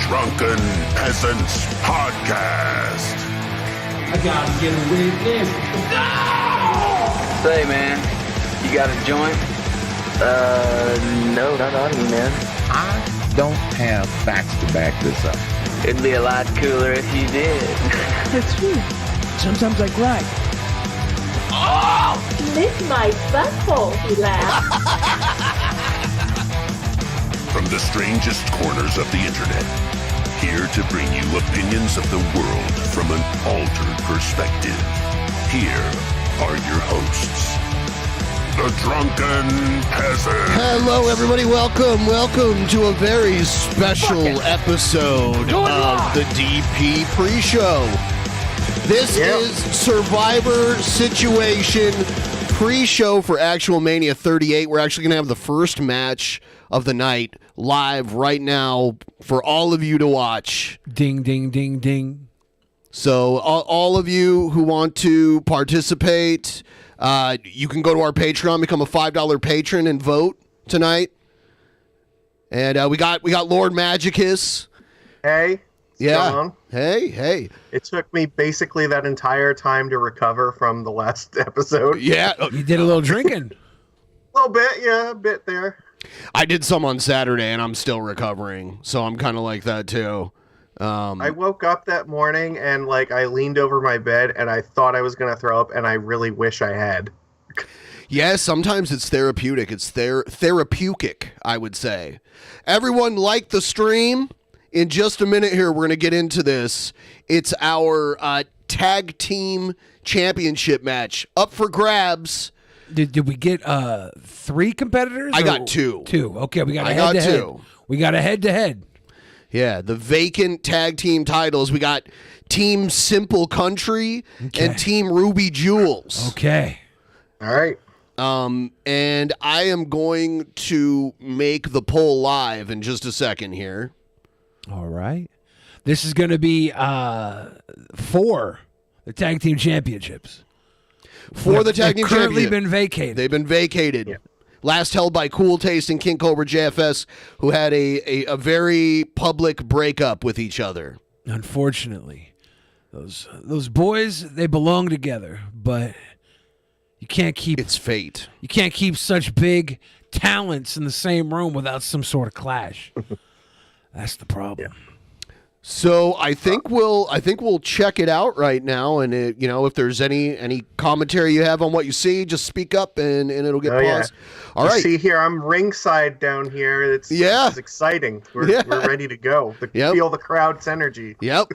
Drunken Peasants Podcast. I gotta get a witness. No! Say, man, you got a joint? No, not on me, man. I don't have facts to back this up. It'd be a lot cooler if you did. That's true. Sometimes I cry. Oh! Lick my butthole, he laughed. From the strangest corners of the internet, here to bring you opinions of the world from an altered perspective. Here are your hosts, the Drunken Peasants. Hello, everybody. Welcome to a very special episode of the DP pre-show. This is Survivor Situation pre-show for ActualMania 38. We're actually going to have the first match of the night live right now for all of you to watch. Ding, ding, ding, ding. So all of you who want to participate, you can go to our Patreon, become a $5 patron, and vote tonight. And we got Lord Magicus. Hey. Yeah. John. Hey. It took me basically that entire time to recover from the last episode. Yeah. You did a little drinking. A little bit, yeah, a bit there. I did some on Saturday, and I'm still recovering, so I'm kind of like that, too. I woke up that morning, and, I leaned over my bed, and I thought I was going to throw up, and I really wish I had. Yeah, sometimes it's therapeutic. It's therapeutic, I would say. Everyone like the stream. In just a minute here, we're going to get into this. It's our tag team championship match up for grabs. Did we get 3 competitors? I got 2. 2. Okay, we got a I got head-to-head. 2. We got a head-to-head. Yeah, the vacant tag team titles. We got Team Simple Country and Team Ruby Jewels. Okay. All right. And I am going to make the poll live in just a second here. All right. This is going to be for the tag team championships. For the tag team currently championship. been vacated. They've been vacated. Yeah. Last held by Cool Taste and King Cobra JFS, who had a very public breakup with each other. Unfortunately, those boys, they belong together, but you can't keep It's fate. You can't keep such big talents in the same room without some sort of clash. That's the problem. Yeah. So I think we'll check it out right now, and if there's any commentary you have on what you see, just speak up and it'll get paused. Yeah. All right. See here, I'm ringside down here. It's exciting. We're ready to go. Feel the crowd's energy. Yep,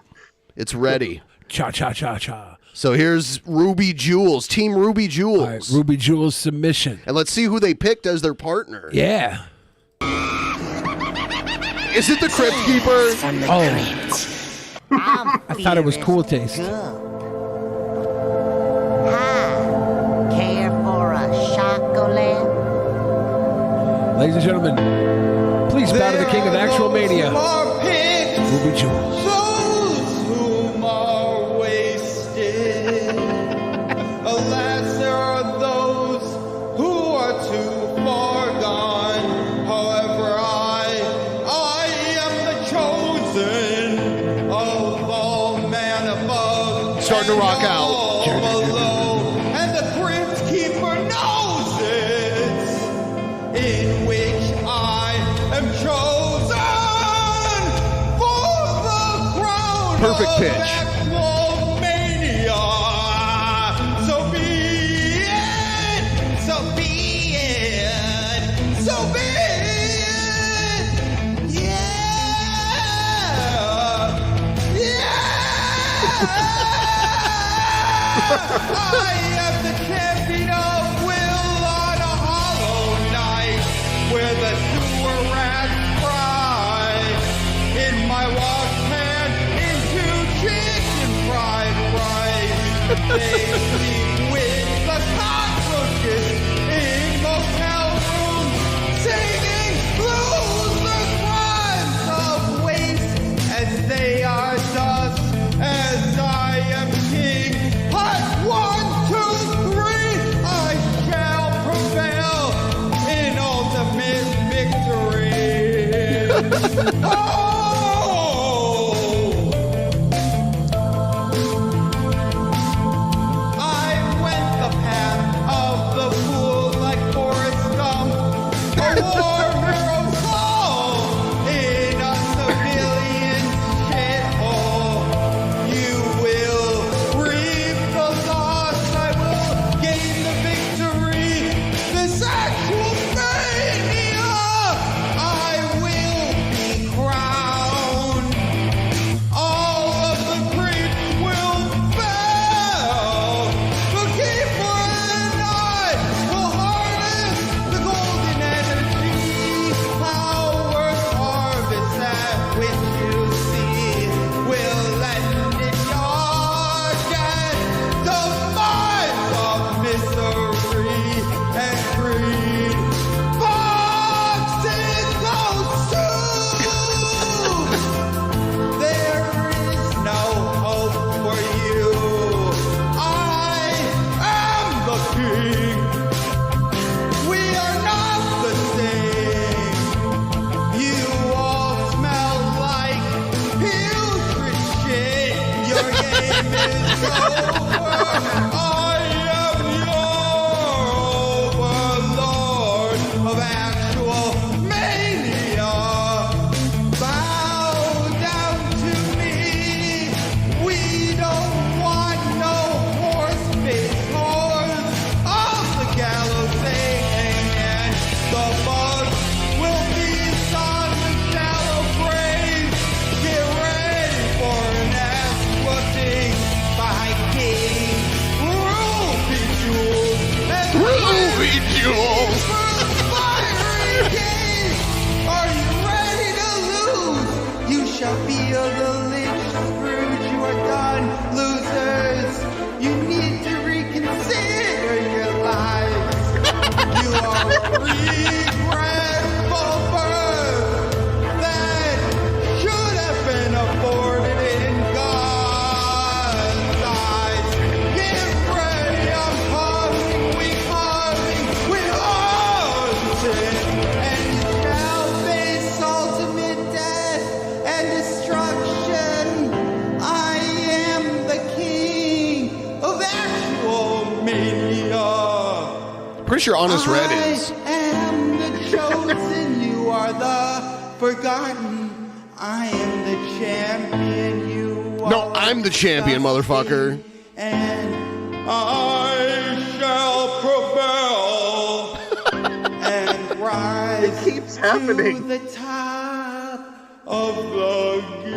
it's ready. Cha cha cha cha. So here's Ruby Jewels, Team Ruby Jewels. All right, Ruby Jewels submission. And let's see who they picked as their partner. Yeah. Is it the Crypt Keeper? Oh. I thought it was Cool Taste. Care for a chocolate? Ladies and gentlemen, please bow to the king of ActualMania, Ruby Jewels. Those whom are wasted. Alas, there are those who are too far gone. However, I am the chosen of all man above. Starting to rock out. Below, and the Crypt Keeper knows it, in which I am chosen for the crown. Perfect pitch. ActualMania. So be it. So be it. So be it. Yeah. I am the champion of will on a hollow night, where the sewer rats cry. In my wash pan, into chicken fried rice. They sleep with the cockroaches in motel rooms, singing loser crimes of waste, as they are dust, as I am king. Part 1, 2, 3, I shall prevail in ultimate victory. Oh! Now feel the lynch, Scrooge, you are done, losers. You need to reconsider your lives. You are regretful birth that should have been aborted in God's eyes. Get ready, I'm calling, we haunted, and you shall face ultimate death and destruction. I am the king of ActualMania. Pretty sure Honest Red is. I am the chosen, you are the forgotten. I am the champion, you are No, I'm the champion, motherfucker. and I shall prevail and rise It keeps happening. to the top of the game.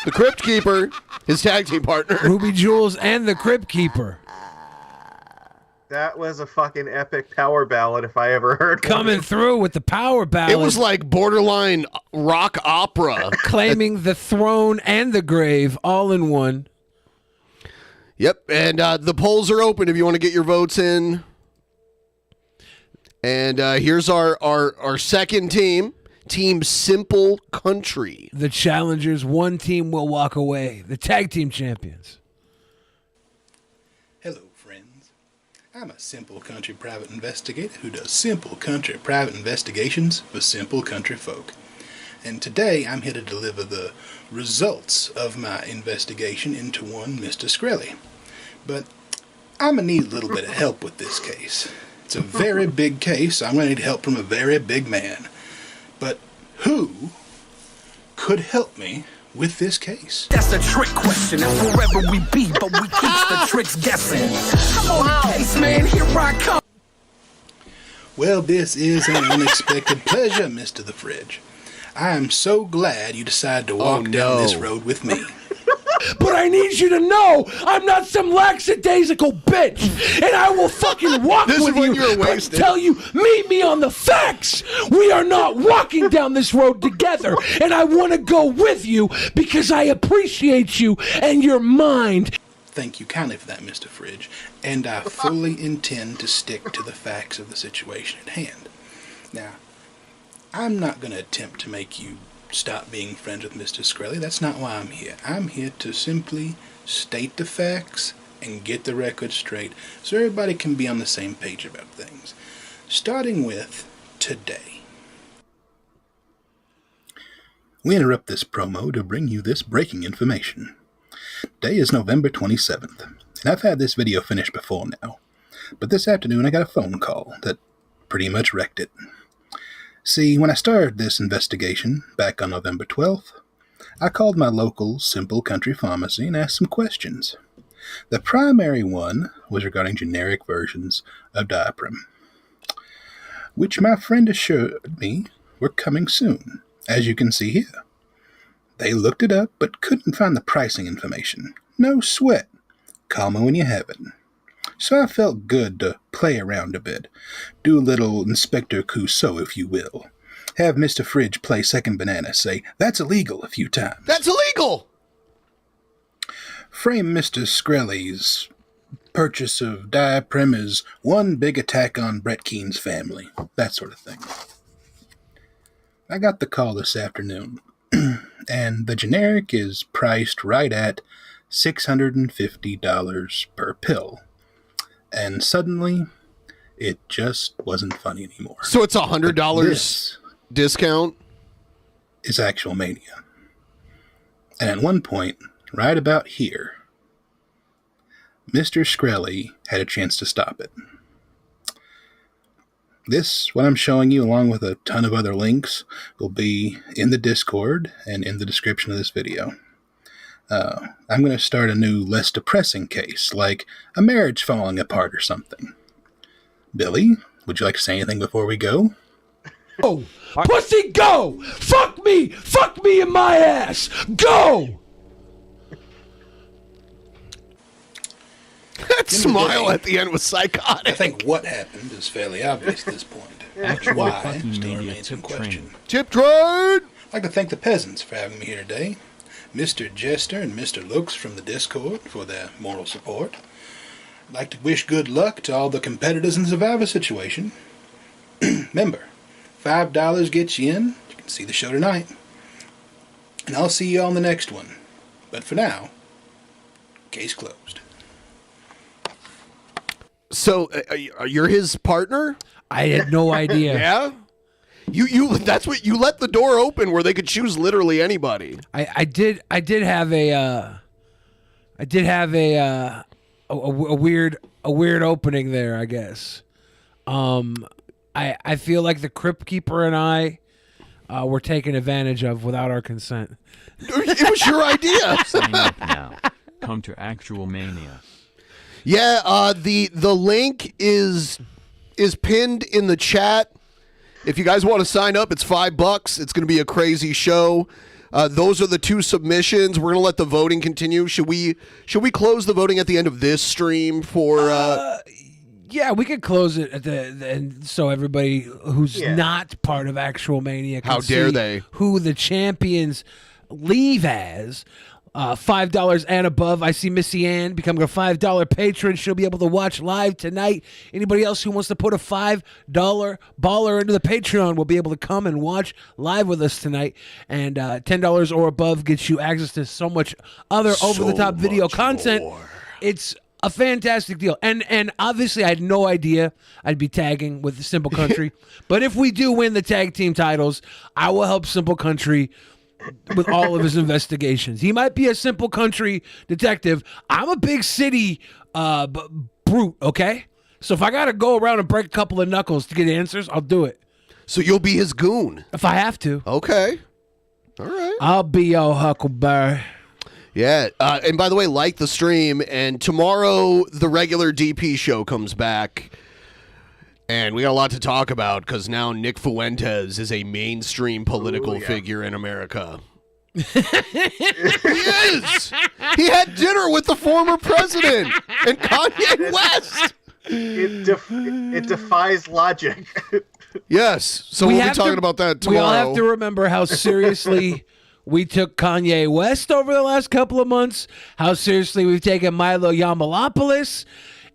The Crypt Keeper, his tag team partner. Ruby Jules and the Crypt Keeper. That was a fucking epic power ballad if I ever heard one. Coming through with the power ballad. It was like borderline rock opera. Claiming the throne and the grave all in one. Yep, and the polls are open if you want to get your votes in. And here's our second team, Team Simple Country. The challengers, one team will walk away. The tag team champions. Hello, friends. I'm a simple country private investigator who does simple country private investigations for simple country folk. And today I'm here to deliver the results of my investigation into one Mr. Skrelly. But I'm going to need a little bit of help with this case. It's a very big case, so I'm going to need help from a very big man. But who could help me with this case? That's a trick question, and forever we be, but we keep the tricks guessing. Come on, case man, here I come. Well, this is an unexpected pleasure, Mr. The Fridge. I am so glad you decided to walk down this road with me. But I need you to know I'm not some lackadaisical bitch, and I will fucking walk with you and tell you, meet me on the facts. We are not walking down this road together, and I want to go with you because I appreciate you and your mind. Thank you kindly for that, Mr. Fridge, and I fully intend to stick to the facts of the situation at hand. Now, I'm not going to attempt to make you stop being friends with Mr. Skrelly. That's not why I'm here. I'm here to simply state the facts and get the record straight so everybody can be on the same page about things. Starting with today. We interrupt this promo to bring you this breaking information. Today is November 27th, and I've had this video finished before now, but this afternoon I got a phone call that pretty much wrecked it. See, when I started this investigation back on November 12th, I called my local Simple Country Pharmacy and asked some questions. The primary one was regarding generic versions of diaphragm, which my friend assured me were coming soon, as you can see here. They looked it up but couldn't find the pricing information. No sweat. Call me when you have it. So I felt good to play around a bit, do a little Inspector Clouseau, if you will. Have Mr. Fridge play second banana, say, "That's illegal," a few times. That's illegal! Frame Mr. Skrelly's purchase of diaphragm as one big attack on Brett Keene's family. That sort of thing. I got the call this afternoon, and the generic is priced right at $650 per pill. And suddenly, it just wasn't funny anymore. So it's $100 discount? Is ActualMania. And at one point, right about here, Mr. Skrelly had a chance to stop it. This, what I'm showing you, along with a ton of other links, will be in the Discord and in the description of this video. I'm going to start a new, less depressing case, like a marriage falling apart or something. Billy, would you like to say anything before we go? Oh, pussy, go! Fuck me! Fuck me in my ass! Go! smile at the end was psychotic. I think what happened is fairly obvious at this point. Why still remains in question. Tip train! I'd like to thank the peasants for having me here today. Mr. Jester and Mr. Looks from the Discord for their moral support. I'd like to wish good luck to all the competitors in Survivor Situation. Remember, $5 gets you in. You can see the show tonight. And I'll see you on the next one. But for now, case closed. So, you're his partner? I had no idea. Yeah? That's what you let the door open where they could choose literally anybody. I did have a weird opening there, I guess. I feel like the Crypt Keeper and I were taken advantage of without our consent. It was your idea. Sign up now. Come to ActualMania. Yeah, the link is pinned in the chat. If you guys want to sign up, it's $5. It's going to be a crazy show. Those are the two submissions. We're going to let the voting continue. Should we close the voting at the end of this stream for? Yeah, we could close it at the so everybody who's not part of ActualMania can How dare see they? Who the champions leave as. $5 and above. I see Missy Ann becoming a $5 patron. She'll be able to watch live tonight. Anybody else who wants to put a $5 baller into the Patreon will be able to come and watch live with us tonight. And $10 or above gets you access to so much other over-the-top video content. More. It's a fantastic deal. And obviously I had no idea I'd be tagging with Simple Country. But if we do win the tag team titles, I will help Simple Country with all of his investigations. He might be a Simple Country detective. I'm a big city brute, okay? So if I got to go around and break a couple of knuckles to get answers, I'll do it. So you'll be his goon? If I have to. Okay. All right. I'll be your Huckleberry. Yeah. And by the way, like the stream. And tomorrow, the regular DP show comes back. And we got a lot to talk about because now Nick Fuentes is a mainstream political figure in America. He is! He had dinner with the former president and Kanye West! It defies logic. Yes, so we'll be talking about that tomorrow. We all have to remember how seriously we took Kanye West over the last couple of months, how seriously we've taken Milo Yiannopoulos.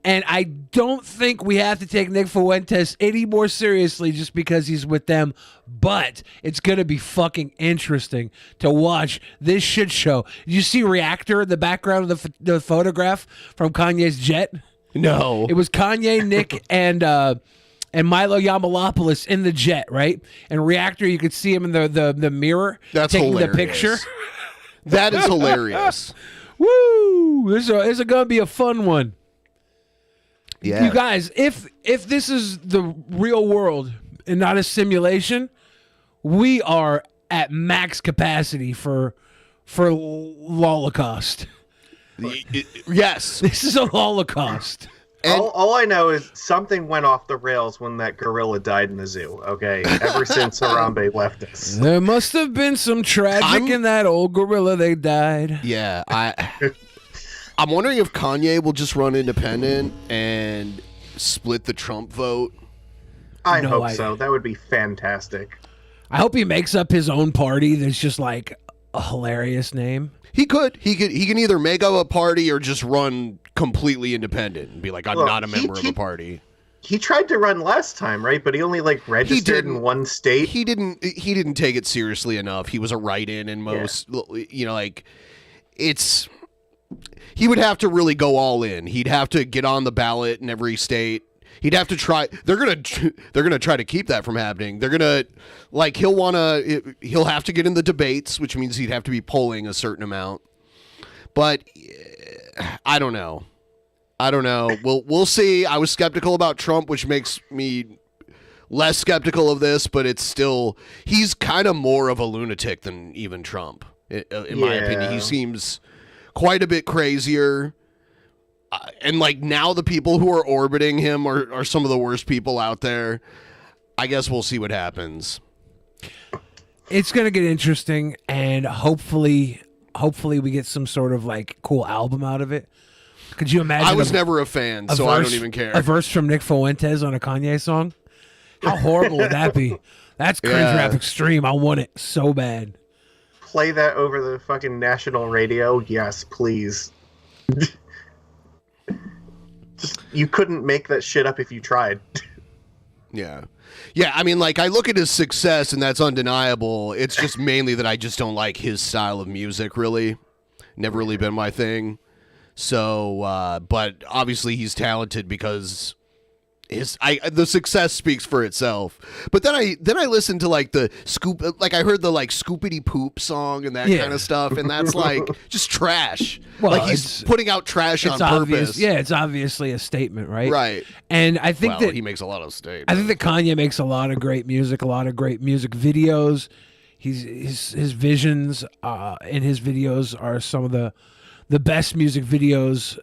And I don't think we have to take Nick Fuentes any more seriously just because he's with them. But it's going to be fucking interesting to watch this shit show. Did you see Reactor in the background of the photograph from Kanye's jet? No. It was Kanye, Nick, and Milo Yiannopoulos in the jet, right? And Reactor, you could see him in the mirror taking hilarious. The picture. That is hilarious. Woo! This is going to be a fun one. Yeah. You guys, if this is the real world and not a simulation, we are at max capacity for Holocaust. Yes. This is a Holocaust. All I know is something went off the rails when that gorilla died in the zoo, okay? Ever since Harambe left us. There must have been some tragic in that old gorilla. They died. Yeah, I'm wondering if Kanye will just run independent and split the Trump vote. I hope so. That would be fantastic. I hope he makes up his own party that's just like a hilarious name. He could. He can either make up a party or just run completely independent and be like, I'm not a member of a party. He tried to run last time, right? But he only registered in one state. He didn't take it seriously enough. He was a write-in in most, it's. He would have to really go all in. He'd have to get on the ballot in every state. He'd have to try. They're gonna try to keep that from happening. They're gonna he'll have to get in the debates, which means he'd have to be polling a certain amount. But I don't know. We'll see. I was skeptical about Trump, which makes me less skeptical of this. But it's still, he's kind of more of a lunatic than even Trump, in my opinion. He seems quite a bit crazier. And now the people who are orbiting him are some of the worst people out there. I guess we'll see what happens. It's going to get interesting, and hopefully we get some sort of cool album out of it. Could you imagine? I was never a fan, so I don't even care. A verse from Nick Fuentes on a Kanye song? How horrible would that be? That's cringe rap extreme. I want it so bad. Play that over the fucking national radio? Yes, please. Just, you couldn't make that shit up if you tried. Yeah. Yeah, I mean, like, I look at his success, and that's undeniable. It's just mainly that I just don't like his style of music, really. Never really been my thing. So, but obviously he's talented because the success speaks for itself. But then I listened to like the I heard the like Scoopity Poop song and that kind of stuff, and that's like just trash. Well, like he's putting out trash on purpose. Yeah, it's obviously a statement, right? Right. And I think that he makes a lot of statements. I think that Kanye makes a lot of great music, a lot of great music videos. His visions in his videos are some of the best music videos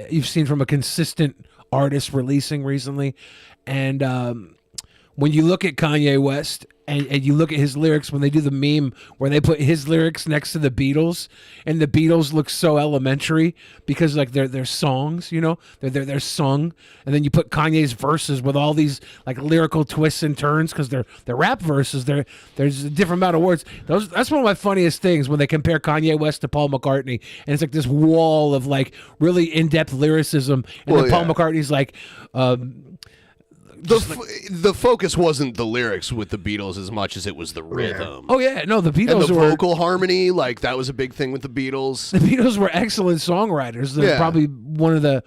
you've seen from a consistent artist releasing recently. And when you look at Kanye West and you look at his lyrics, when they do the meme where they put his lyrics next to the Beatles, and the Beatles look so elementary because like they're songs, you know, they're sung, and then you put Kanye's verses with all these like lyrical twists and turns because they're rap verses. There's a different amount of words. That's one of my funniest things when they compare Kanye West to Paul McCartney, and it's like this wall of like really in-depth lyricism, and then Paul McCartney's like. The focus wasn't the lyrics with the Beatles as much as it was the rhythm. Oh yeah, no, the Beatles and the were vocal harmony, like that was a big thing with the Beatles. The Beatles were excellent songwriters. They're probably one of the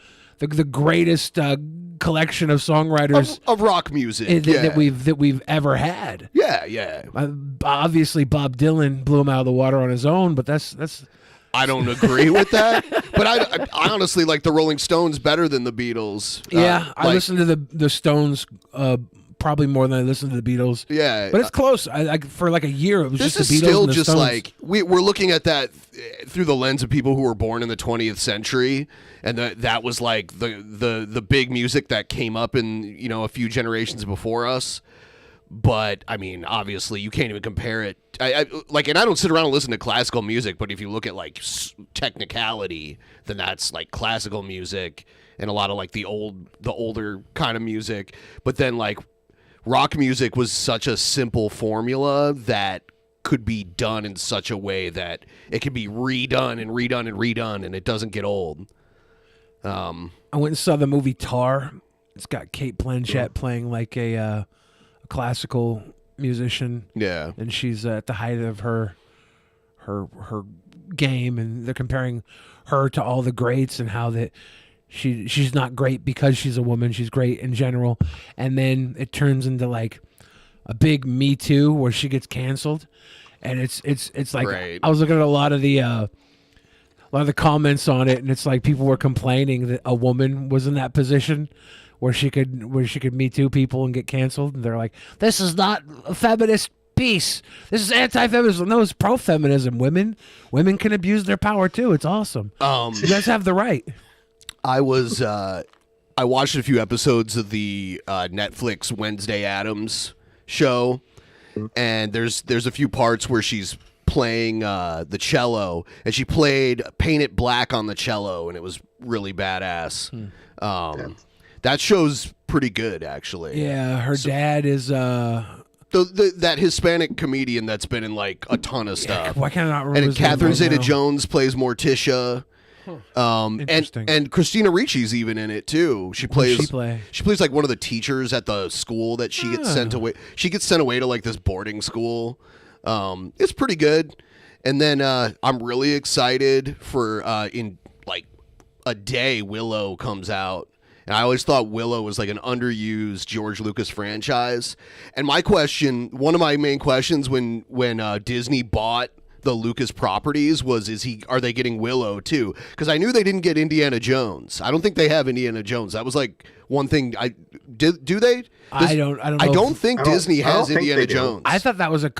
greatest collection of songwriters of rock music that we've ever had. Yeah. Obviously, Bob Dylan blew him out of the water on his own, but that's. I don't agree with that, but I honestly like the Rolling Stones better than the Beatles. Yeah, I listened to the Stones probably more than I listened to the Beatles. Yeah, but it's close. For like a year, it was just the Beatles. This is still and the just Stones. like we're looking at that through the lens of people who were born in the 20th century, and that was like the big music that came up in a few generations before us. But I mean, obviously, you can't even compare it. And I don't sit around and listen to classical music. But if you look at like technicality, then that's like classical music and a lot of like the older kind of music. But then like rock music was such a simple formula that could be done in such a way that it can be redone and redone and redone, and it doesn't get old. I went and saw the movie Tar. It's got Cate Blanchett playing like a classical musician, and she's at the height of her game, and they're comparing her to all the greats and how that she's not great because she's a woman, she's great in general. And then it turns into like a big Me Too where she gets canceled, and it's like great. I was looking at a lot of the comments on it, and it's like people were complaining that a woman was in that position where she could Me Too people and get canceled, and they're like, "This is not a feminist piece. This is anti-feminism." No, it's pro-feminism. Women can abuse their power too. It's awesome. You guys have the right. I watched a few episodes of the Netflix Wednesday Addams show, and there's a few parts where she's playing the cello, and she played Paint It Black on the cello, and it was really badass. That show's pretty good, actually. Yeah, her dad is that Hispanic comedian that's been in like a ton of stuff. Why can't I not remember? And Catherine Zeta-Jones plays Morticia. And Christina Ricci's even in it too. She plays like one of the teachers at the school that she gets sent away. She gets sent away to like this boarding school. It's pretty good. And then I'm really excited for in like a day Willow comes out. And I always thought Willow was like an underused George Lucas franchise. And one of my main questions when Disney bought the Lucas properties was, are they getting Willow too? Because I knew they didn't get Indiana Jones. I don't think they have Indiana Jones. That was like one thing. Do they? I don't think Disney has Indiana Jones. I thought that was a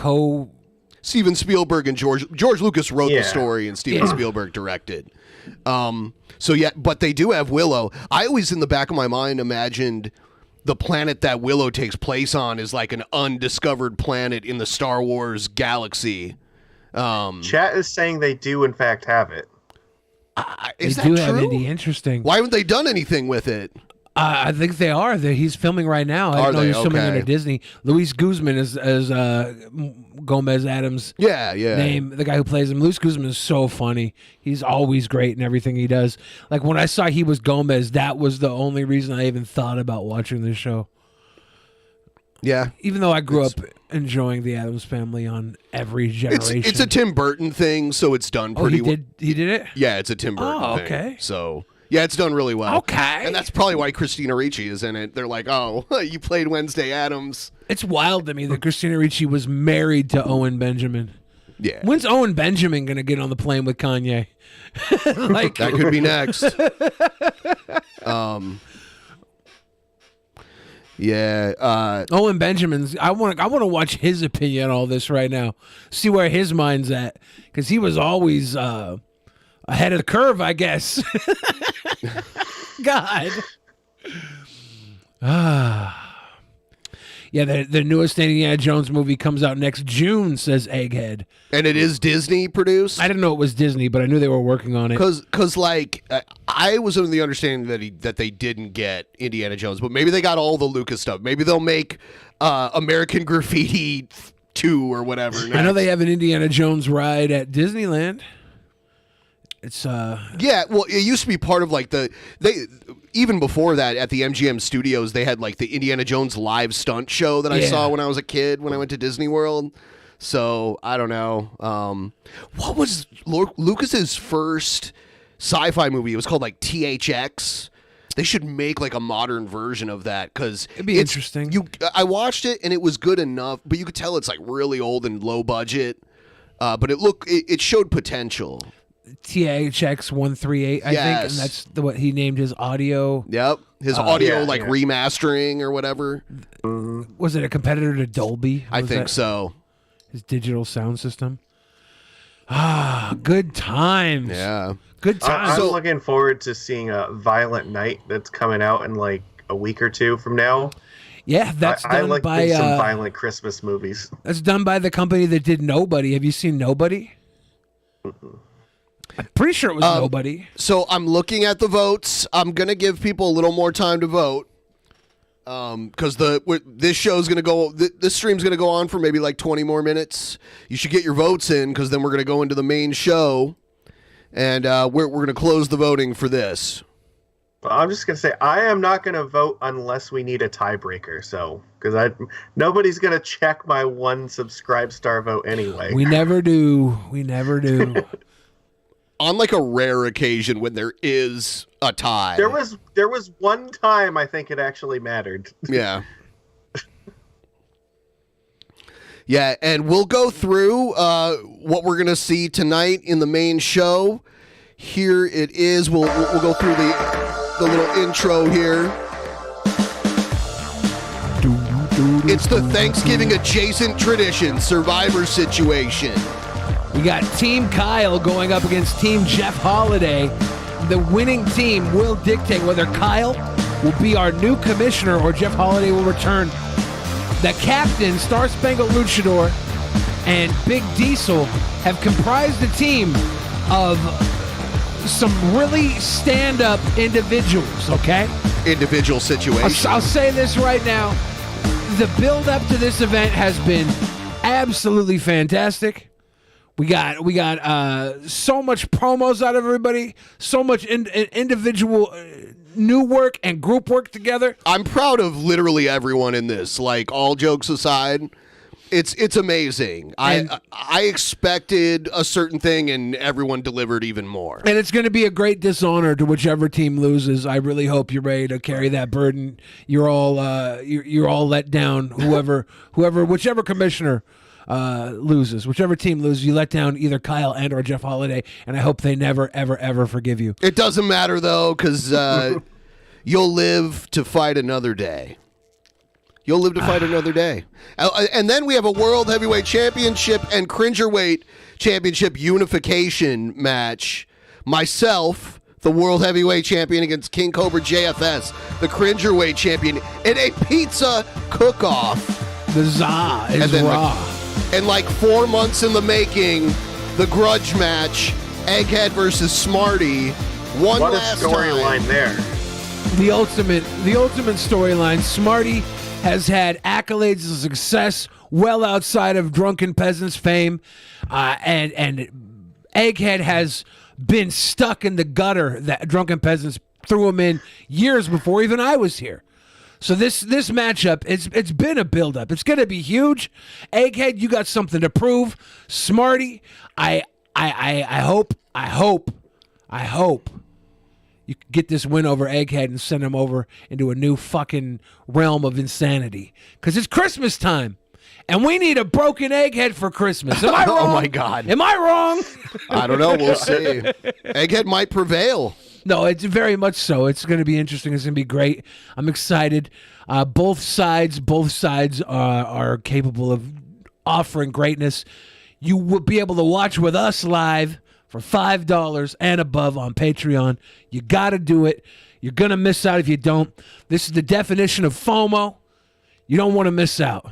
Steven Spielberg and George Lucas wrote the story, and Steven Spielberg directed. So yeah, but they do have Willow. I always, in the back of my mind, imagined the planet that Willow takes place on is like an undiscovered planet in the Star Wars galaxy. Chat is saying they do in fact have it. Is they that do true? have indie. Interesting. Why haven't they done anything with it? I think they are. He's filming right now. I didn't know he was filming under Disney. Luis Guzman is Gomez Adams' name. The guy who plays him. Luis Guzman is so funny. He's always great in everything he does. Like when I saw he was Gomez, that was the only reason I even thought about watching this show. Yeah. Even though I grew up enjoying the Addams Family on every generation. It's a Tim Burton thing, so it's done pretty well. He did it? Yeah, it's a Tim Burton thing. Okay. So, yeah, it's done really well. Okay. And that's probably why Christina Ricci is in it. They're like, oh, you played Wednesday Addams. It's wild to me that Christina Ricci was married to Owen Benjamin. Yeah. When's Owen Benjamin going to get on the plane with Kanye? Like that could be next. Yeah. Owen Benjamin's. I want to watch his opinion on all this right now. See where his mind's at, because he was always ahead of the curve, I guess. God. Yeah, the newest Indiana Jones movie comes out next June, says Egghead. And it is Disney produced? I didn't know it was Disney, but I knew they were working on it. Because like, I was under the understanding that they didn't get Indiana Jones, but maybe they got all the Lucas stuff. Maybe they'll make American Graffiti 2 or whatever next. I know they have an Indiana Jones ride at Disneyland. It's yeah, well, it used to be part of like even before that at the MGM Studios they had like the Indiana Jones live stunt show that I saw when I was a kid when I went to Disney World. So I don't know. What was Lucas's first sci-fi movie? It was called like THX. They should make like a modern version of that because it'd be interesting. I watched it and it was good enough, but you could tell it's like really old and low budget. But it showed potential. THX 138, I think, and that's what he named his audio. Yep, his audio remastering or whatever. Was it a competitor to Dolby? I think so. His digital sound system. Good times. Yeah, good times. I'm looking forward to seeing a Violent Night that's coming out in like a week or two from now. Yeah, that's done I like by some violent Christmas movies. That's done by the company that did Nobody. Have you seen Nobody? I'm pretty sure it was Nobody. So I'm looking at the votes. I'm gonna give people a little more time to vote, because this show's gonna go. This stream's gonna go on for maybe like 20 more minutes. You should get your votes in, because then we're gonna go into the main show, and we're gonna close the voting for this. I'm just gonna say I am not gonna vote unless we need a tiebreaker. So because nobody's gonna check my one subscribe star vote anyway. We never do. We never do. On like a rare occasion when there is a tie. There was one time I think it actually mattered. Yeah. Yeah, and we'll go through what we're gonna see tonight in the main show. Here it is. We'll go through the little intro here. It's the Thanksgiving adjacent tradition Survivor situation. We got Team Kyle going up against Team Jeff Holiday. The winning team will dictate whether Kyle will be our new commissioner or Jeff Holiday will return. The captain, Star Spangled Luchador, and Big Diesel have comprised a team of some really stand-up individuals, okay? Individual situations. I'll say this right now. The build-up to this event has been absolutely fantastic. We got so much promos out of everybody, so much individual new work and group work together. I'm proud of literally everyone in this. Like, all jokes aside, it's amazing. I expected a certain thing, and everyone delivered even more. And it's going to be a great dishonor to whichever team loses. I really hope you're ready to carry that burden. You're all let down. Whichever commissioner loses, whichever team loses, you let down either Kyle and or Jeff Holiday, and I hope they never, ever, ever forgive you. It doesn't matter, though, because you'll live to fight another day. You'll live to fight another day. And then we have a World Heavyweight Championship and Cringerweight Championship unification match. Myself, the World Heavyweight Champion, against King Cobra JFS, the Cringerweight Champion, in a pizza cook-off. The za is raw. And like 4 months in the making, the grudge match Egghead versus Smarty. What a storyline there. The ultimate storyline. Smarty has had accolades and success well outside of Drunken Peasants fame, and Egghead has been stuck in the gutter that Drunken Peasants threw him in years before even I was here. So this matchup, it's been a build-up. It's going to be huge. Egghead, you got something to prove. Smarty, I hope you can get this win over Egghead and send him over into a new fucking realm of insanity. Because it's Christmas time, and we need a broken Egghead for Christmas. Am I wrong? Oh, my God. Am I wrong? I don't know. We'll see. Egghead might prevail. No, it's very much so. It's going to be interesting. It's going to be great. I'm excited. Both sides are capable of offering greatness. You will be able to watch with us live for $5 and above on Patreon. You got to do it. You're going to miss out if you don't. This is the definition of FOMO. You don't want to miss out.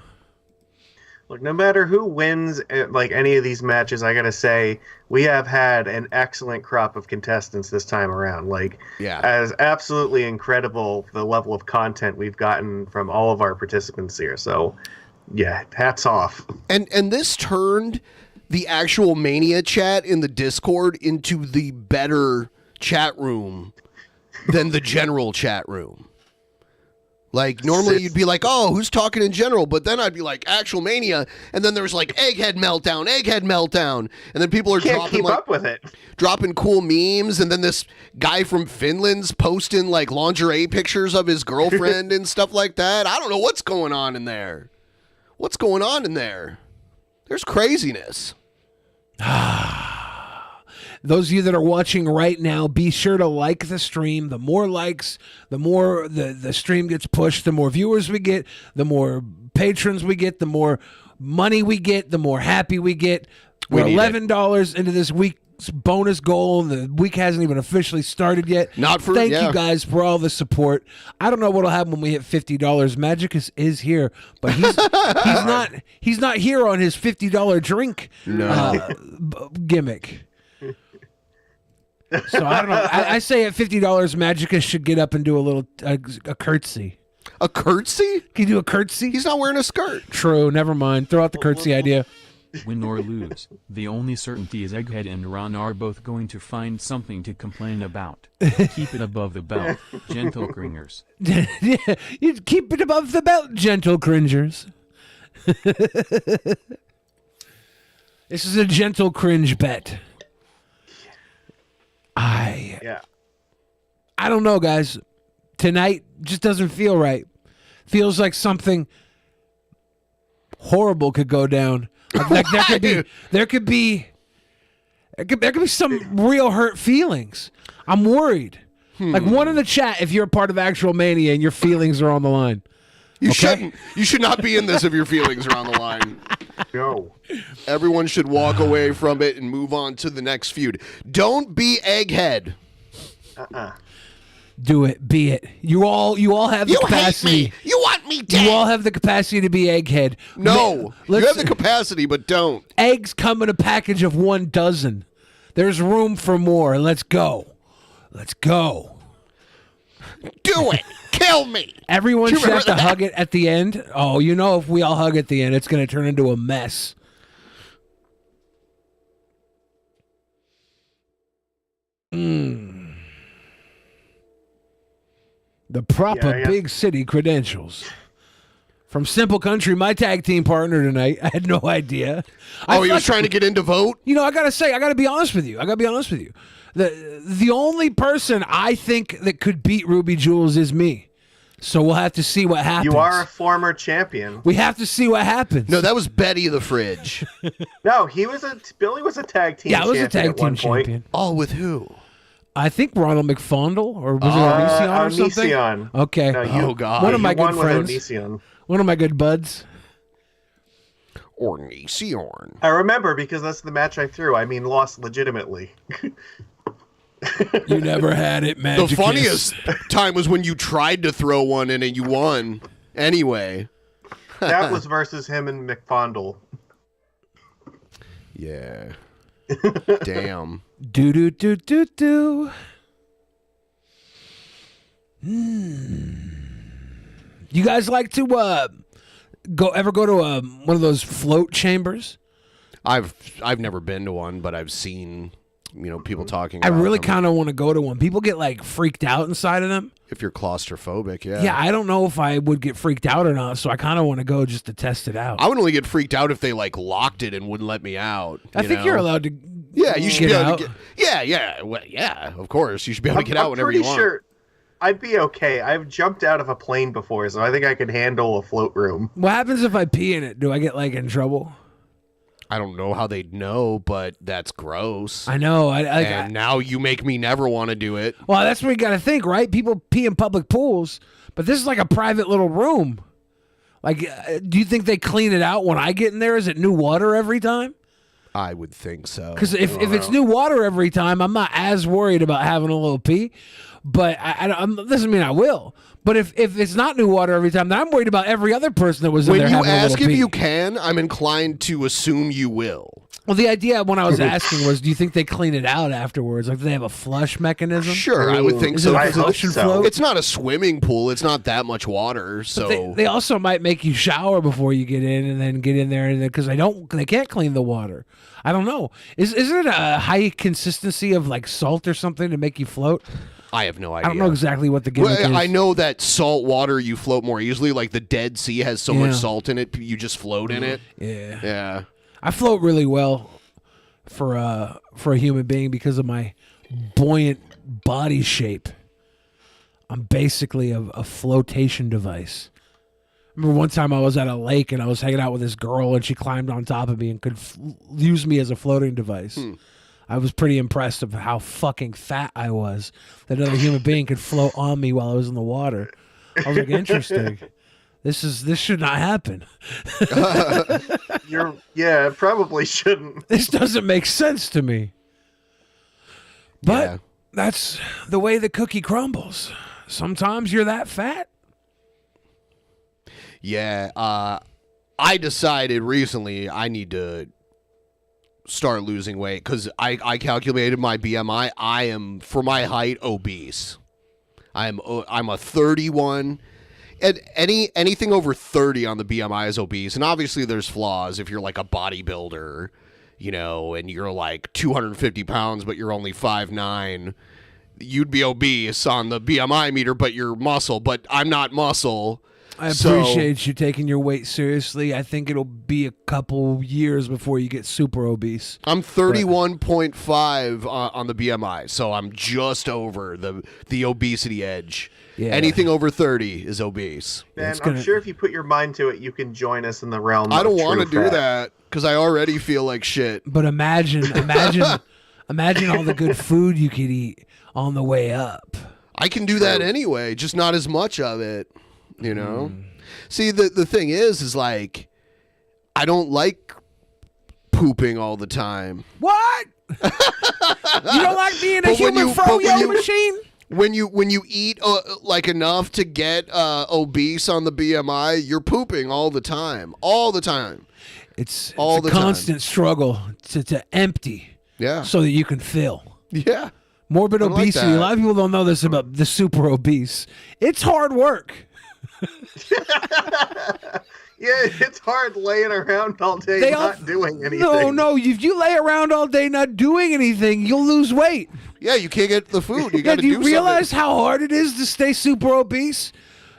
Look, no matter who wins like any of these matches, I gotta say we have had an excellent crop of contestants this time around. Like, as absolutely incredible the level of content we've gotten from all of our participants here. So, yeah, hats off. And this turned the actual Mania chat in the Discord into the better chat room than the general chat room. Like, normally you'd be like, oh, who's talking in general? But then I'd be like, ActualMania, and then there's like Egghead Meltdown, and then people are dropping up with it. Dropping cool memes, and then this guy from Finland's posting like lingerie pictures of his girlfriend and stuff like that. I don't know what's going on in there. There's craziness. Those of you that are watching right now, be sure to like the stream. The more likes, the more the stream gets pushed. The more viewers we get, the more patrons we get, the more money we get, the more happy we get. We're $11 into this week's bonus goal. The week hasn't even officially started yet. Thank you guys for all the support. I don't know what'll happen when we hit $50. Magic is here, but he's not here on his $50 drink gimmick. So I don't know. I say at $50, Magicka should get up and do a curtsy. A curtsy? Can you do a curtsy? He's not wearing a skirt. True. Never mind. Throw out the curtsy idea. Win or lose, the only certainty is Egghead and Ron are both going to find something to complain about. Keep it above the belt, gentle cringers. You keep it above the belt, gentle cringers. This is a gentle cringe bet. I don't know, guys. Tonight just doesn't feel right. Feels like something horrible could go down. Like there could be some real hurt feelings. I'm worried. Like, one in the chat if you're a part of ActualMania and your feelings are on the line. You should not be in this if your feelings are on the line. No. Everyone should walk away from it and move on to the next feud. Don't be Egghead. Do it. Be it. You all have the capacity. Hate me. You want me dead. You all have the capacity to be Egghead. No. You have the capacity, but don't. Eggs come in a package of 1 dozen. There's room for more. Let's go. Let's go. Do it. Kill me. Everyone should have to hug it at the end. Oh, you know, if we all hug at the end, it's going to turn into a mess. The proper big city credentials. From Simple Country, my tag team partner tonight. I had no idea. He was trying to get in to vote? You know, I got to be honest with you. The only person I think that could beat Ruby Jules is me. So we'll have to see what happens. You are a former champion. We have to see what happens. No, that was Betty the Fridge. No, Billy was a tag team champion. Yeah, I was a tag team champion. Oh, with who? I think Ronald McFondle, or was it Onision or something? Onision. Okay. No, God. One of my good friends. Onision. One of my good buds. Onision. I remember because that's the match I threw. I mean, lost legitimately. You never had it, Magicus. The funniest time was when you tried to throw one in and you won. Anyway. That was versus him and McFondle. Yeah. Damn. Do do do do do. You guys like to ever go to one of those float chambers? I've never been to one, but I've seen people talking I about really them. kind of want to go to one. People get like freaked out inside of them. If you're claustrophobic, yeah. Yeah, I don't know if I would get freaked out or not, so I kind of want to go just to test it out. I would only get freaked out if they like locked it and wouldn't let me out. I think you're allowed to. Yeah, you should get be able out. to get. Yeah, well, yeah. Of course, you should be able to get out whenever you want. I'm pretty sure I'd be okay. I've jumped out of a plane before, so I think I could handle a float room. What happens if I pee in it? Do I get like in trouble? I don't know how they'd know, but that's gross. I know. And now you make me never want to do it. Well, that's what you got to think, right? People pee in public pools, but this is like a private little room. Like, do you think they clean it out when I get in there? Is it new water every time? I would think so. Because if it's new water every time, I'm not as worried about having a little pee. But I doesn't mean I will. But if it's not new water every time, then I'm worried about every other person that was in there When you having a ask little if pee. you can, I'm inclined to assume you will. Well, the idea when I was asking was, do you think they clean it out afterwards? Like, do they have a flush mechanism? Sure, I would think Is so. it a flush and float? It's not a swimming pool. It's not that much water. So They also might make you shower before you get in, and then get in there, and because they can't clean the water. I don't know. Isn't it a high consistency of like salt or something to make you float? I have no idea. I don't know exactly what the gimmick is. I know that salt water you float more easily. Like the Dead Sea has so Yeah. much salt in it, you just float in it. Yeah. Yeah. I float really well for a human being because of my buoyant body shape. I'm basically a flotation device. I remember one time I was at a lake and I was hanging out with this girl and she climbed on top of me and could use me as a floating device. I was pretty impressed of how fucking fat I was that another human being could float on me while I was in the water. I was like, interesting. This should not happen. It probably shouldn't. This doesn't make sense to me. But that's the way the cookie crumbles. Sometimes you're that fat. Yeah. I decided recently I need to start losing weight because I calculated my BMI. I am, for my height, obese. I'm a 31. And anything over 30 on the BMI is obese. And obviously there's flaws if you're like a bodybuilder, and you're like 250 pounds, but you're only 5'9". You'd be obese on the BMI meter, but you're muscle. But I'm not muscle. I appreciate you taking your weight seriously. I think it'll be a couple years before you get super obese. I'm 31.5 on the BMI, so I'm just over the obesity edge. Yeah. Anything over 30 is obese. And I'm sure if you put your mind to it, you can join us in the realm I don't want to do that because I already feel like shit. But imagine all the good food you could eat on the way up. I can do that anyway, just not as much of it. See, the thing is like, I don't like pooping all the time. What? You don't like being a human froyo machine? When you eat like enough to get obese on the BMI, you're pooping all the time. All the time. It's all a constant struggle to empty. Yeah. So that you can fill. Yeah. Morbid I like obesity. that. A lot of people don't know this about the super obese. It's hard work. Yeah, it's hard laying around all day not doing anything. No. If you lay around all day not doing anything, you'll lose weight. Yeah, you can't get the food. You got to do you realize how hard it is to stay super obese?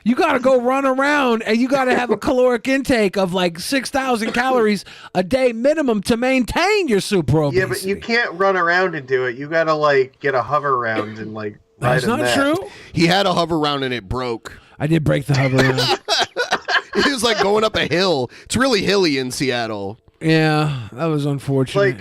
You got to go run around and you got to have a caloric intake of like 6,000 calories a day minimum to maintain your super obesity. Yeah, but you can't run around and do it. You got to like get a hover round and like ride That's not true. He had a hover round and it broke. I did break the hover round. It was like going up a hill. It's really hilly in Seattle. Yeah, that was unfortunate. Like,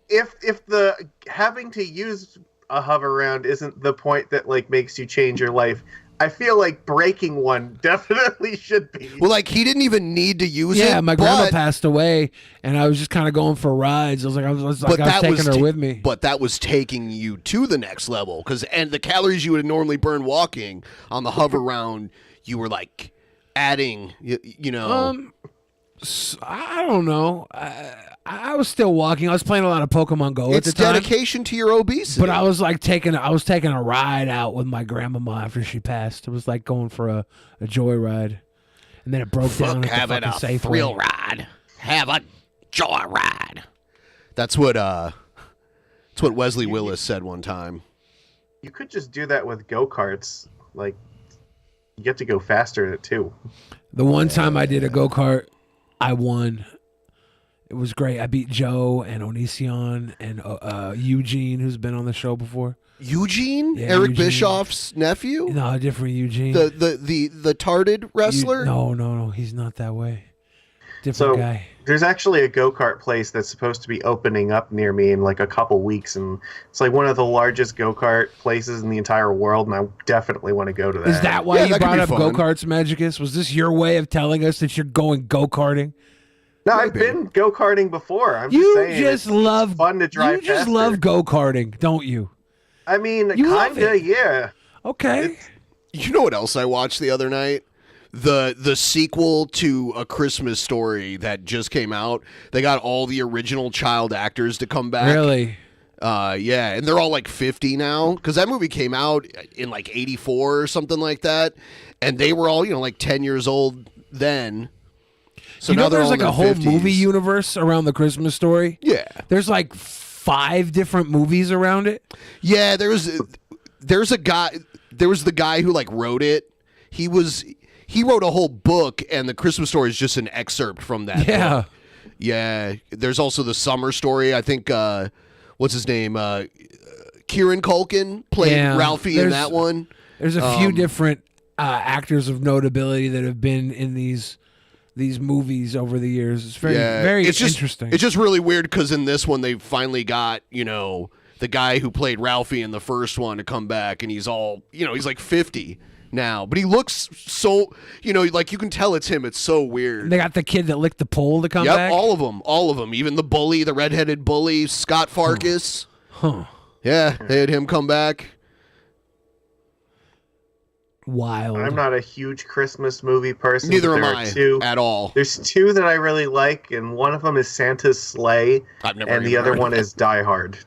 if the having to use a hover round isn't the point that like makes you change your life, I feel like breaking one definitely should be. Well, like he didn't even need to use it. Yeah, my grandma passed away, and I was just kind of going for rides. I was taking her with me. But that was taking you to the next level, and the calories you would normally burn walking on the hover round, you were like adding. I don't know. I was still walking. I was playing a lot of Pokemon Go at the time. It's dedication to your obesity. But I was like taking a ride out with my grandmama after she passed. It was like going for a joyride, and then it broke down at the fucking Safeway. Thrill ride. Have a joyride. That's what Wesley Willis said one time. You could just do that with go-karts. Like, you get to go faster too. The one time I did a go-kart, I won. It was great. I beat Joe and Onision and Eugene, who's been on the show before. Eugene? Yeah, Eric Eugene. Bischoff's nephew? No, a different Eugene. The tarded wrestler? No, he's not that way. Different guy. There's actually a go-kart place that's supposed to be opening up near me in like a couple weeks, and it's like one of the largest go-kart places in the entire world, and I definitely want to go to that. Is that why you brought up go-karts, Magicus? Was this your way of telling us that you're going go-karting? No, I've been go-karting before. I'm You just saying just love fun to drive. You just faster. love go-karting, don't you? I mean, You love kinda, it. yeah. Okay. You know what else I watched the other night? The sequel to A Christmas Story that just came out. They got all the original child actors to come back. Really? Yeah, and they're all like 50 now because that movie came out in like 84 or something like that, and they were all like 10 years old then. So you now know they're there's all in like a their whole 50s. movie universe around the Christmas Story? Yeah. There's like 5 different movies around it? Yeah, there's a guy. There was the guy who like wrote it. He wrote a whole book, and the Christmas Story is just an excerpt from that. Yeah. book. Yeah. There's also the Summer Story. I think what's his name? Kieran Culkin played Ralphie in that one. There's a few different actors of notability that have been in these movies over the years. It's very interesting. It's just really weird because in this one they finally got the guy who played Ralphie in the first one to come back, and he's all he's like 50 now, but he looks so like you can tell it's him. It's so weird. They got the kid that licked the pole to come back. All of them, even the bully, the redheaded bully, Scott Farkas. Huh. Yeah, they had him come back. Wild. I'm not a huge Christmas movie person. Neither but am there I are two. at all. There's 2 that I really like, and one of them is Santa's Sleigh, and the other one is Die Hard.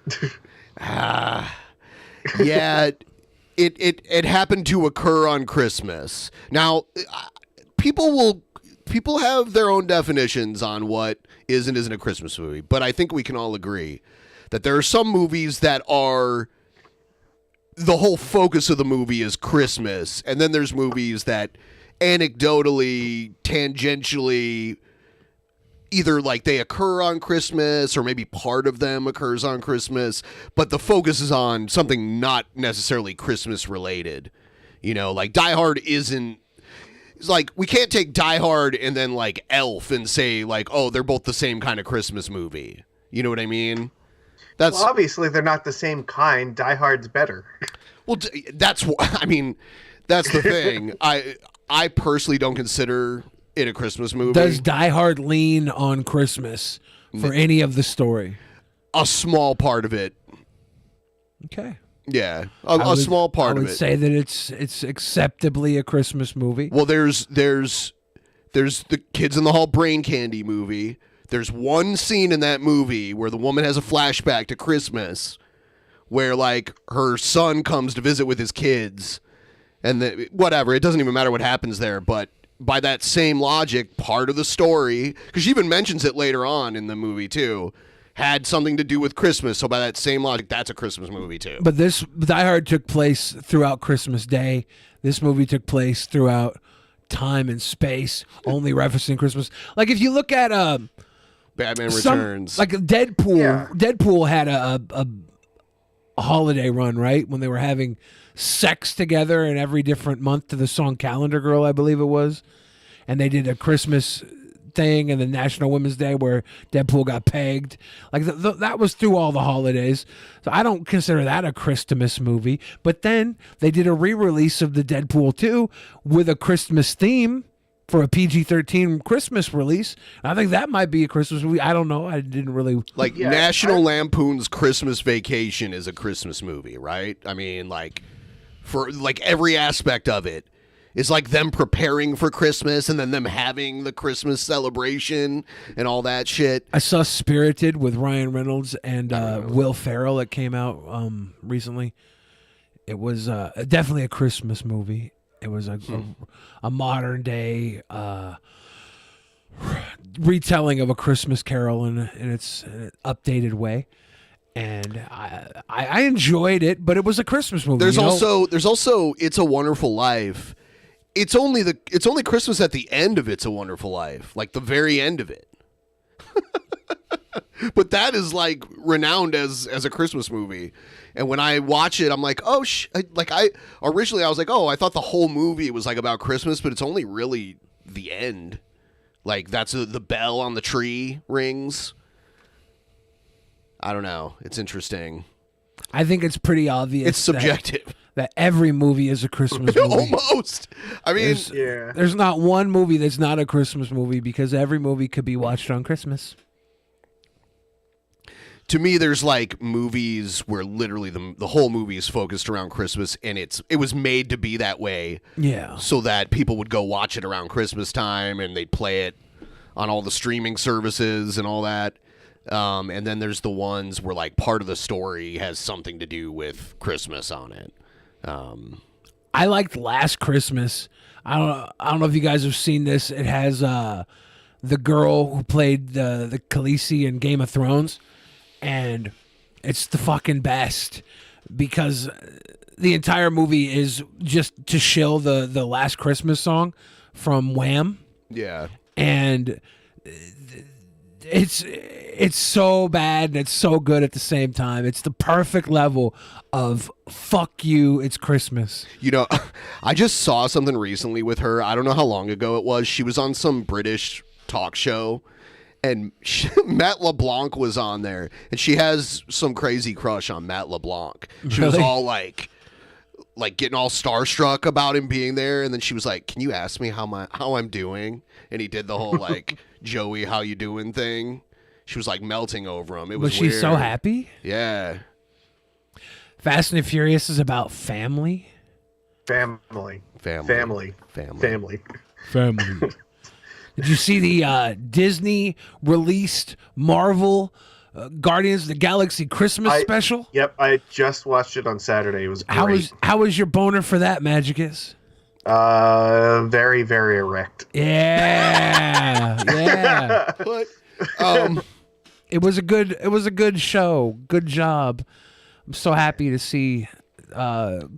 Yeah, it happened to occur on Christmas. Now, people have their own definitions on what is and isn't a Christmas movie, but I think we can all agree that there are some movies that are the whole focus of the movie is Christmas, and then there's movies that anecdotally, tangentially, either like they occur on Christmas or maybe part of them occurs on Christmas, but the focus is on something not necessarily Christmas related. Like Die Hard isn't. It's like we can't take Die Hard and then like Elf and say like, oh, they're both the same kind of Christmas movie. You know what I mean? Well, obviously they're not the same kind. Die Hard's better. Well, that's the thing. I personally don't consider it a Christmas movie. Does Die Hard lean on Christmas for any of the story? A small part of it. Okay. Yeah, a small part of it. I would say that it's acceptably a Christmas movie. Well, there's the Kids in the Hall Brain Candy movie. There's one scene in that movie where the woman has a flashback to Christmas where, like, her son comes to visit with his kids. And whatever, it doesn't even matter what happens there. But by that same logic, part of the story, because she even mentions it later on in the movie, too, had something to do with Christmas. So by that same logic, that's a Christmas movie, too. But this Die Hard took place throughout Christmas Day. This movie took place throughout time and space, only referencing Christmas. Like, if you look at... Batman Returns. Like Deadpool. Yeah. Deadpool had a holiday run, right? When they were having sex together in every different month to the song Calendar Girl, I believe it was. And they did a Christmas thing and the National Women's Day where Deadpool got pegged. Like that was through all the holidays. So I don't consider that a Christmas movie. But then they did a re-release of the Deadpool 2 with a Christmas theme for a PG-13 Christmas release. I think that might be a Christmas movie. I don't know. I didn't really... Like, National Lampoon's Christmas Vacation is a Christmas movie, right? I mean, like, for, like, every aspect of it is like them preparing for Christmas and then them having the Christmas celebration and all that shit. I saw Spirited with Ryan Reynolds and Will Ferrell that came out recently. It was definitely a Christmas movie. It was a modern day retelling of A Christmas Carol in its updated way. And I enjoyed it, but it was a Christmas movie. There's also It's a Wonderful Life. It's only Christmas at the end of It's a Wonderful Life, like the very end of it. But that is like renowned as a Christmas movie. And when I watch it, I'm like, oh, originally I was like, oh, I thought the whole movie was like about Christmas, but it's only really the end. Like that's the bell on the tree rings. I don't know. It's interesting. I think it's pretty obvious. It's subjective. That every movie is a Christmas movie. Almost. I mean, there's not one movie that's not a Christmas movie because every movie could be watched on Christmas. To me, there's like movies where literally the whole movie is focused around Christmas, and it was made to be that way. Yeah. So that people would go watch it around Christmas time, and they'd play it on all the streaming services and all that. And then there's the ones where like part of the story has something to do with Christmas on it. I liked Last Christmas. I don't know if you guys have seen this. It has the girl who played the Khaleesi in Game of Thrones, and it's the fucking best because the entire movie is just to shill the Last Christmas song from Wham. Yeah, and it's so bad and it's so good at the same time. It's the perfect level of fuck you, it's Christmas. You know, I just saw something recently with her. I don't know how long ago it was. She was on some British talk show, and Matt LeBlanc was on there, and she has some crazy crush on Matt LeBlanc. She was all like getting all starstruck about him being there, and then she was like, "Can you ask me how I'm doing?" And he did the whole like Joey, how you doing thing. She was like melting over him. It was she weird. So happy? Yeah. Fast and Furious is about family. Family. Family. Family. Did you see the Disney released Marvel Guardians of the Galaxy Christmas special? Yep, I just watched it on Saturday. It was great. How was your boner for that, Magicus? Very, very erect. Yeah. Yeah. What? It was a good show. Good job. I'm so happy to see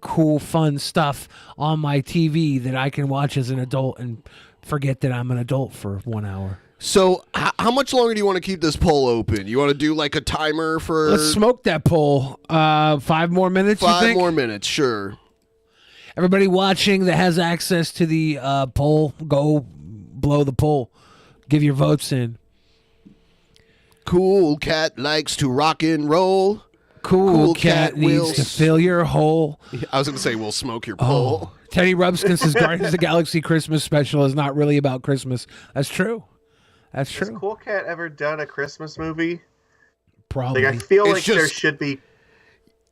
cool, fun stuff on my TV that I can watch as an adult and forget that I'm an adult for 1 hour. So how much longer do you want to keep this poll open? You want to do like a timer for... Let's smoke that poll. 5 more minutes, you think? 5 more minutes, sure. Everybody watching that has access to the poll, go blow the poll. Give your votes in. Cool cat likes to rock and roll. Cool cat needs to fill your hole. I was going to say, we'll smoke your poll. Teddy Rubskin says Guardians of the Galaxy Christmas special is not really about Christmas. That's true. That's true. Has Cool Cat ever done a Christmas movie? Probably. Like, I feel like there should be...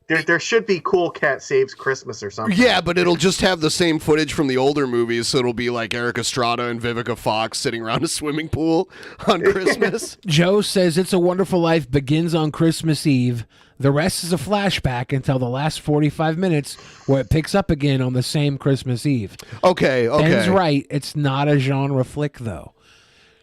There should be Cool Cat Saves Christmas or something. Yeah, but it'll just have the same footage from the older movies, so it'll be like Eric Estrada and Vivica Fox sitting around a swimming pool on Christmas. Joe says It's a Wonderful Life begins on Christmas Eve. The rest is a flashback until the last 45 minutes where it picks up again on the same Christmas Eve. Okay. Ben's right. It's not a genre flick, though.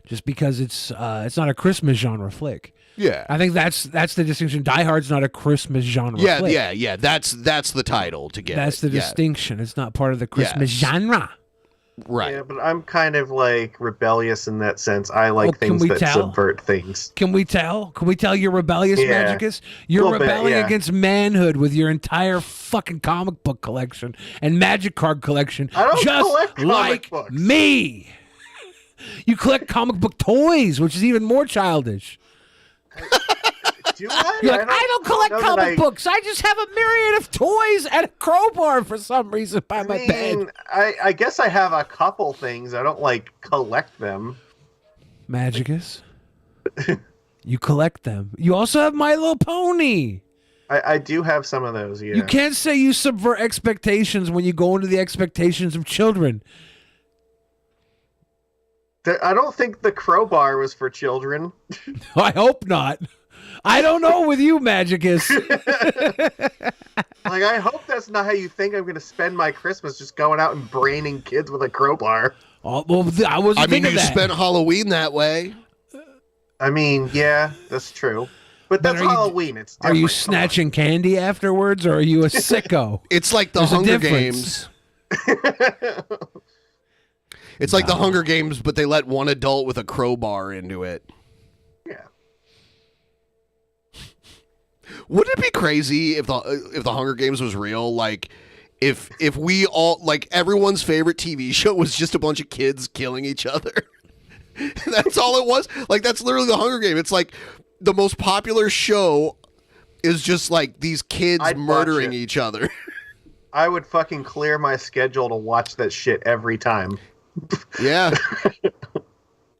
Just because it's not a Christmas genre flick. Yeah, I think that's the distinction. Die Hard's not a Christmas genre. Yeah, flick. yeah. That's the title to get. That's the distinction. It's not part of the Christmas genre. Right. Yeah, but I'm kind of like rebellious in that sense. I like things that subvert things. Can we tell? Can we tell you're rebellious, Magicus? You're rebelling against manhood with your entire fucking comic book collection and magic card collection. I don't just collect comic like books. Me. You collect comic book toys, which is even more childish. Do I? You're like, I don't collect comic books. I just have a myriad of toys and a crowbar for some reason by my bed. I guess I have a couple things. I don't like collect them. Magicus, you collect them. You also have My Little Pony. I do have some of those, yeah. You can't say you subvert expectations when you go into the expectations of children. I don't think the crowbar was for children. I hope not. I don't know with you, Magicus. Like, I hope that's not how you think I'm going to spend my Christmas, just going out and braining kids with a crowbar. Oh, well, I mean, you spent Halloween that way. I mean, yeah, that's true. But that's Halloween. It's different. Are you snatching candy afterwards, or are you a sicko? It's like the Hunger Games. It's like the Hunger Games, but they let one adult with a crowbar into it. Yeah. Wouldn't it be crazy if the Hunger Games was real? Like, if we all, like, everyone's favorite TV show was just a bunch of kids killing each other. That's all it was. Like, that's literally the Hunger Game. It's like the most popular show is just like these kids murdering each other. I would fucking clear my schedule to watch that shit every time. Yeah.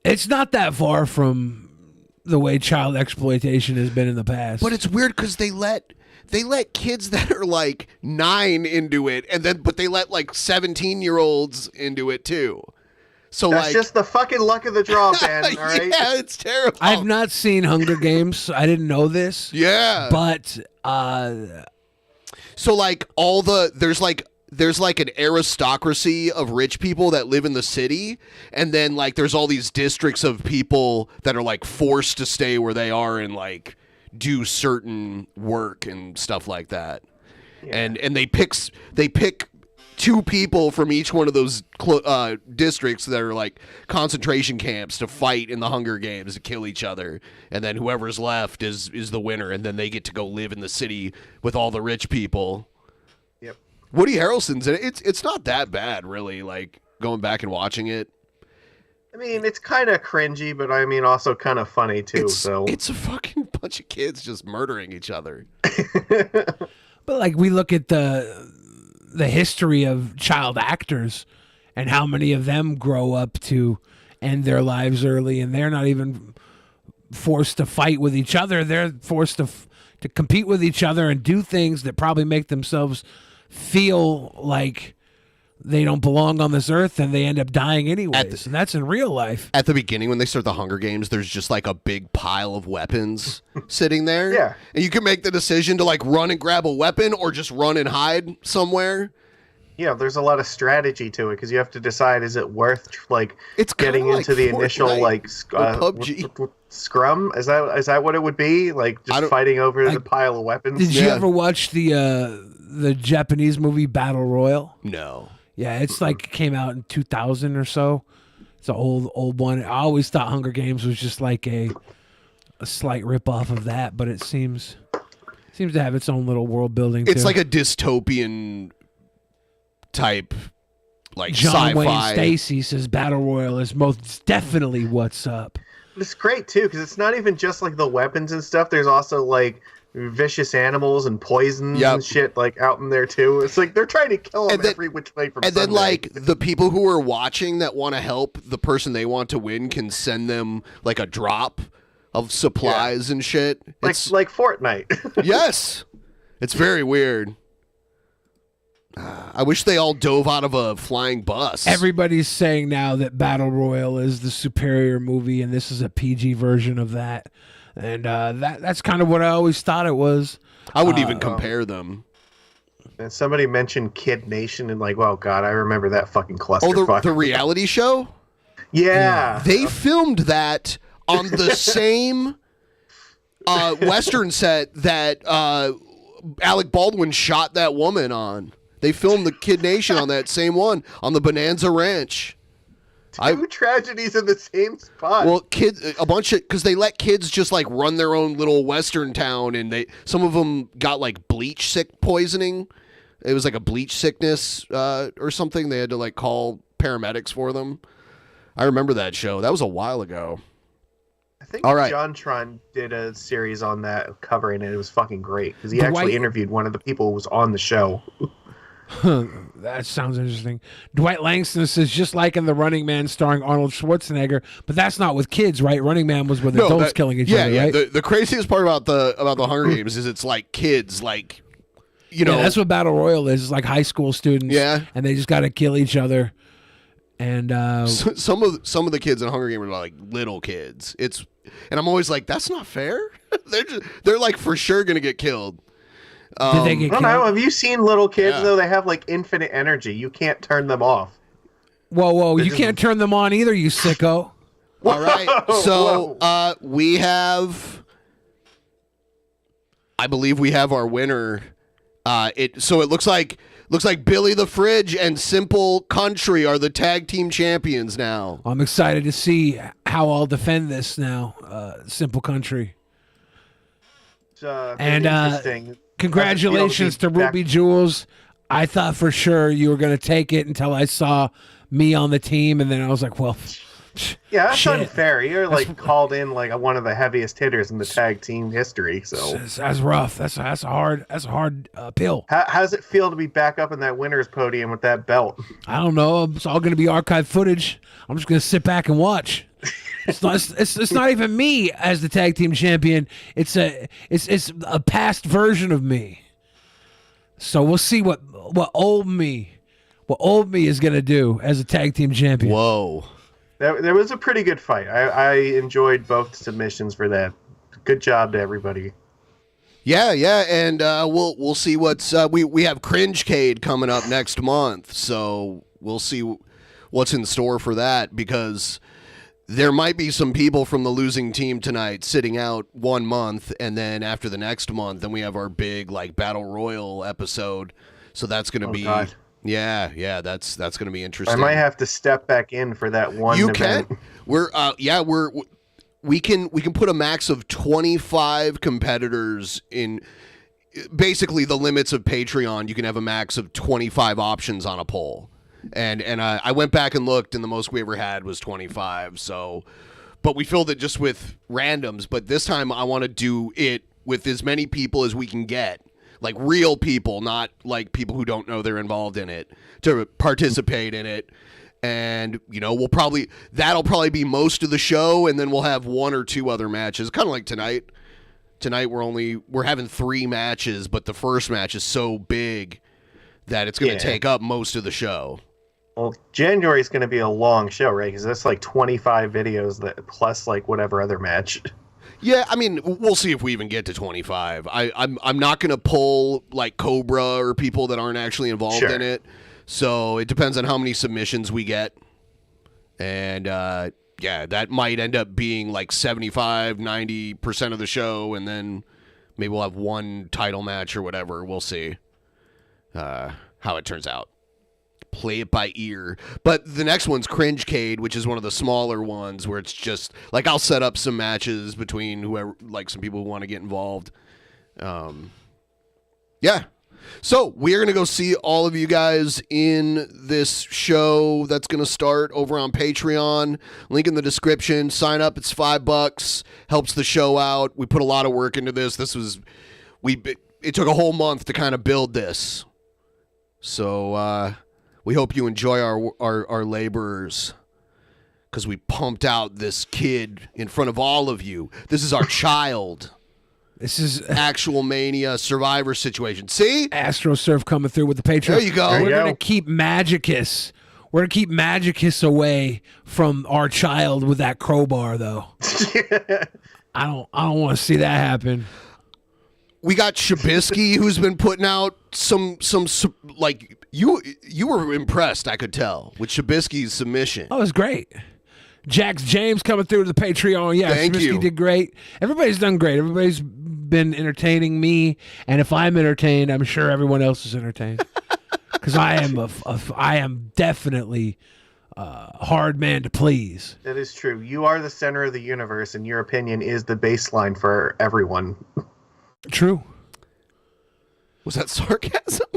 It's not that far from the way child exploitation has been in the past. But it's weird because they let kids that are like 9 into it, but they let like 17-year-olds into it too. So that's just the fucking luck of the draw, man. All right. Yeah, it's terrible. I've not seen Hunger Games. I didn't know this. Yeah. But so like there's like an aristocracy of rich people that live in the city, and then like there's all these districts of people that are like forced to stay where they are and like do certain work and stuff like that. Yeah. And they pick 2 people from each one of those districts that are like concentration camps to fight in the Hunger Games to kill each other, and then whoever's left is the winner, and then they get to go live in the city with all the rich people. Yep. Woody Harrelson's in it. It's not that bad, really, like going back and watching it. I mean, it's kind of cringy, but I mean also kind of funny too. It's a fucking bunch of kids just murdering each other. But like we look at the history of child actors and how many of them grow up to end their lives early, and they're not even forced to fight with each other. They're forced to compete with each other and do things that probably make themselves feel like they don't belong on this earth, and they end up dying anyways. And that's in real life. At the beginning, when they start the Hunger Games, there's just like a big pile of weapons sitting there. Yeah. And you can make the decision to like run and grab a weapon or just run and hide somewhere. Yeah, there's a lot of strategy to it because you have to decide, is it worth like it's getting into the initial like PUBG. Scrum? Is that what it would be? Like just fighting over the pile of weapons? Did you ever watch the Japanese movie Battle Royale? No. Yeah, it's like came out in 2000 or so. It's an old one. I always thought Hunger Games was just like a slight ripoff of that, but it seems to have its own little world building. It's like a dystopian type, like John sci-fi. Wayne Stacy says Battle Royale is most definitely what's up. It's great too because it's not even just like the weapons and stuff. There's also like vicious animals and poisons and shit like out in there too. It's like they're trying to kill them every which way from Sunday. Then like the people who are watching that want to help the person they want to win can send them like a drop of supplies and shit. It's like Fortnite. Yes. It's very weird. I wish they all dove out of a flying bus. Everybody's saying now that Battle Royale is the superior movie, and this is a PG version of that. And that's kind of what I always thought it was. I wouldn't even compare them. And somebody mentioned Kid Nation, and like, well, God, I remember that fucking clusterfuck. Oh, the reality show? Yeah. They filmed that on the same Western set that Alec Baldwin shot that woman on. They filmed the Kid Nation on that same one, on the Bonanza Ranch. Two tragedies in the same spot. Well, because they let kids just like run their own little Western town, and some of them got like bleach poisoning. It was like a bleach sickness or something. They had to like call paramedics for them. I remember that show. That was a while ago. I think JonTron did a series on that covering it. It was fucking great because he actually interviewed one of the people who was on the show. That sounds interesting. Dwight Langston says, just like in The Running Man starring Arnold Schwarzenegger, but that's not with kids, right? Running Man was with adults killing each other, right? The craziest part about the Hunger Games is it's like kids, like, you know. Yeah, that's what Battle Royale is. It's like high school students. Yeah. And they just got to kill each other. And some of the kids in Hunger Games are like little kids. And I'm always like, that's not fair. they're like for sure gonna get killed. Did they get killed? I don't know. Have you seen little kids though? They have like infinite energy. You can't turn them off. Whoa! You can't turn them on either, you sicko. All right. So we have, I believe we have our winner. So it looks like Billy the Fridge and Simple Country are the tag team champions now. I'm excited to see how I'll defend this now, Simple Country. And interesting. Congratulations to Ruby Jules. I thought for sure you were going to take it until I saw me on the team, and then I was like, well, yeah, that's shit. unfair. You're like called in like one of the heaviest hitters in the tag team history. So that's rough. That's a hard pill. How does it feel to be back up in that winner's podium with that belt? I don't know. It's all going to be archived footage. I'm just going to sit back and watch. It's not even me as the tag team champion. It's a past version of me. So we'll see what old me is gonna do as a tag team champion. Whoa, there was a pretty good fight. I enjoyed both submissions for that. Good job to everybody. Yeah, and we'll see what's we have Cringecade coming up next month, so we'll see what's in store for that, because there might be some people from the losing team tonight sitting out 1 month, and then after the next month, then we have our big like Battle Royal episode. So that's going to be God. Yeah, that's going to be interesting. I might have to step back in for that one. You event. can. We can put a max of 25 competitors in. Basically, the limits of Patreon, you can have a max of 25 options on a poll. And I went back and looked, and the most we ever had was 25. So, but we filled it just with randoms. But this time, I want to do it with as many people as we can get, like real people, not like people who don't know they're involved in it, to participate in it. And that'll probably be most of the show, and then we'll have 1 or 2 other matches, kind of like tonight. Tonight we're having 3 matches, but the first match is so big that it's going to take up most of the show. Well, January is going to be a long show, right? Because that's like 25 videos plus like whatever other match. Yeah, I mean, we'll see if we even get to 25. I'm not going to pull like Cobra or people that aren't actually involved in it. So it depends on how many submissions we get. And that might end up being like 75-90% of the show, and then maybe we'll have 1 title match or whatever. We'll see how it turns out. Play it by ear. But the next one's Cringecade, which is one of the smaller ones where it's just like I'll set up some matches between whoever, like some people who want to get involved. Yeah. So we're going to go see all of you guys in this show that's going to start over on Patreon. Link in the description. Sign up. It's $5. Helps the show out. We put a lot of work into this. It took a whole month to kind of build this. So we hope you enjoy our laborers, because we pumped out this kid in front of all of you. This is our child. This is ActualMania Survivor situation. See? AstroSurf coming through with the Patreon. There you go. We're going to keep Magicus. We're going to keep Magicus away from our child with that crowbar, though. I don't want to see that happen. We got Shabisky, who's been putting out some like you were impressed, I could tell, with Shabisky's submission. Oh, it was great. Jax James coming through to the Patreon. Yeah, Shabisky did great. Everybody's done great. Everybody's been entertaining me, and if I'm entertained, I'm sure everyone else is entertained. Because I am definitely a hard man to please. That is true. You are the center of the universe, and your opinion is the baseline for everyone. True. Was that sarcasm?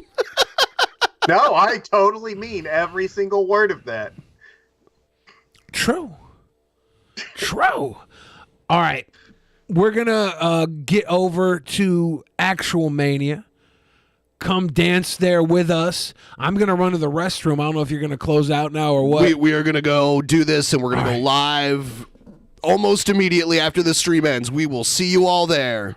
No, I totally mean every single word of that. True. All right. We're going to get over to ActualMania, come dance there with us. I'm going to run to the restroom. I don't know if you're going to close out now or what. We are going to go do this, and we're going to go live almost immediately after the stream ends. We will see you all there.